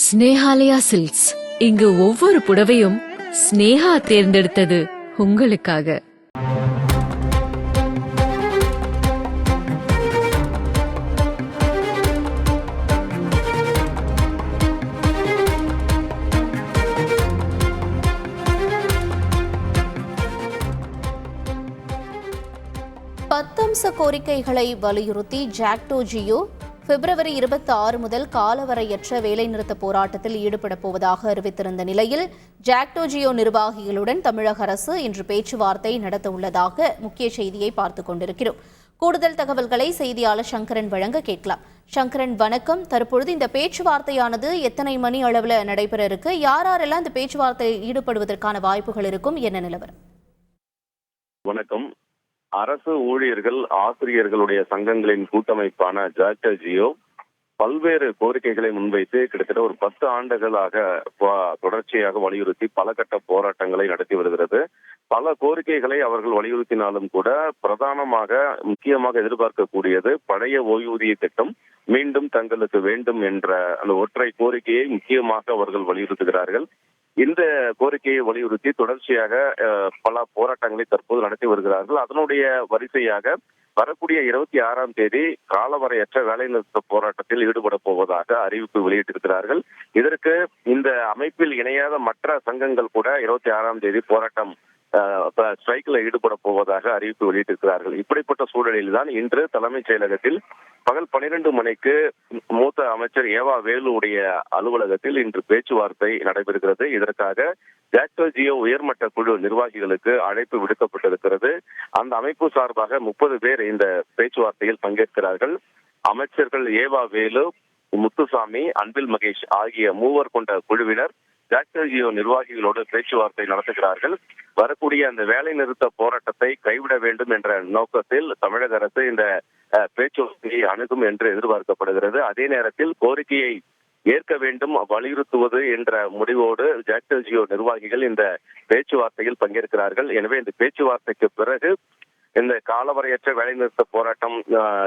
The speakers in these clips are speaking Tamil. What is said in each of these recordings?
ஸ்னேஹாலயா சில்க்ஸ். இங்கு ஒவ்வொரு புடவையும் ஸ்னேஹா தேர்ந்தெடுத்தது உங்களுக்காக. பத்தம்ச கோரிக்கைகளை வலியுறுத்தி ஜாக்டோ ஜியோ பிப்ரவரி 26 முதல் காலவரையற்ற வேலைநிறுத்த போராட்டத்தில் ஈடுபடப் போவதாக அறிவித்திருந்த நிலையில் ஜாக்டோ ஜியோ நிர்வாகிகளுடன் தமிழக அரசு இன்று பேச்சுவார்த்தை நடத்த உள்ளதாக முக்கிய செய்தியை பார்த்துக் கொண்டிருக்கிறோம். கூடுதல் தகவல்களை செய்தியாளர் சங்கரன் வழங்க கேட்கலாம். சங்கரன், வணக்கம். தற்பொழுது இந்த பேச்சுவார்த்தையானது எத்தனை மணி அளவில் நடைபெற இருக்கு? யாரெல்லாம் இந்த பேச்சுவார்த்தையில் ஈடுபடுவதற்கான வாய்ப்புகள் இருக்கும்? என்ன நிலவரம்? வணக்கம். அரசு ஊழியர்கள் ஆசிரியர்களுடைய சங்கங்களின் கூட்டமைப்பான ஜாக்டோ ஜியோ பல்வேறு கோரிக்கைகளை முன்வைத்து கிட்டத்தட்ட ஒரு 10 ஆண்டுகளாக தொடர்ச்சியாக வலியுறுத்தி பல கட்ட போராட்டங்களை நடத்தி வருகிறது. பல கோரிக்கைகளை அவர்கள் வலியுறுத்தினாலும் கூட முக்கியமாக எதிர்பார்க்கக்கூடியது பழைய ஓய்வூதிய திட்டம் மீண்டும் தங்களுக்கு வேண்டும் என்ற அந்த ஒற்றை கோரிக்கையை முக்கியமாக அவர்கள் வலியுறுத்துகிறார்கள். இந்த கோரிக்கையை வலியுறுத்தி தொடர்ச்சியாக பல போராட்டங்களை தற்போது நடத்தி வருகிறார்கள். அதனுடைய வரிசையாக வரக்கூடிய 26ஆம் தேதி காலவரையற்ற வேலைநிறுத்த போராட்டத்தில் ஈடுபட போவதாக அறிவிப்பு வெளியிட்டிருக்கிறார்கள். இதற்கு இந்த அமைப்பில் இணையாத மற்ற சங்கங்கள் கூட 26ஆம் தேதி போராட்டம் ஸ்ட்ரைக்ல ஈடுபட போவதாக அறிவிப்பு வெளியிட்டிருக்கிறார்கள். இப்படிப்பட்ட சூழலில் தான் இன்று தலைமைச் செயலகத்தில் பகல் 12 மணிக்கு மூத்த அமைச்சர் ஏவா வேலுடைய அலுவலகத்தில் இன்று பேச்சுவார்த்தை நடைபெறுகிறது. இதற்காக ஜாக்டோ ஜியோ உயர்மட்ட குழு நிர்வாகிகளுக்கு அழைப்பு விடுக்கப்பட்டிருக்கிறது. அந்த அமைப்பு சார்பாக 30 பேர் இந்த பேச்சுவார்த்தையில் பங்கேற்கிறார்கள். அமைச்சர்கள் ஏவா வேலு, முத்துசாமி, அன்பில் மகேஷ் ஆகிய 3 கொண்ட குழுவினர் ஜாக்டோ ஜியோ நிர்வாகிகளோடு பேச்சுவார்த்தை நடத்துகிறார்கள். வரக்கூடிய அந்த வேலை நிறுத்த போராட்டத்தை கைவிட வேண்டும் என்ற நோக்கத்தில் தமிழக அரசு இந்த பேச்சுவார்த்தையை அணுகும் என்று எதிர்பார்க்கப்படுகிறது. அதே நேரத்தில் கோரிக்கையை ஏற்க வேண்டும் வலியுறுத்துவது என்ற முடிவோடு ஜாக்டோ ஜியோ நிர்வாகிகள் இந்த பேச்சுவார்த்தையில் பங்கேற்கிறார்கள். எனவே இந்த பேச்சுவார்த்தைக்கு பிறகு இந்த காலவரையற்ற வேலைநிறுத்த போராட்டம்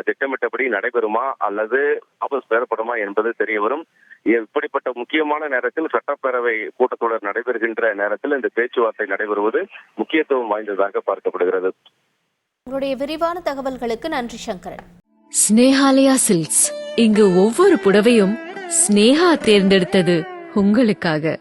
திட்டமிட்டபடி நடைபெறுமா அல்லது வாபஸ் பெறப்படுமா என்பது தெரிய வரும். இப்படிப்பட்ட முக்கியமான நேரத்தில் சட்டப்பேரவை கூட்டத்தொடர் நடைபெறுகின்ற நேரத்தில் இந்த பேச்சுவார்த்தை நடைபெறுவது முக்கியத்துவம் வாய்ந்ததாக பார்க்கப்படுகிறது. உங்களுடைய விரிவான தகவல்களுக்கு நன்றி சங்கரன். ஸ்னேஹாலயா சில்க்ஸ். இங்கு ஒவ்வொரு புடவையும் ஸ்னேஹா தேர்ந்தெடுத்தது உங்களுக்காக.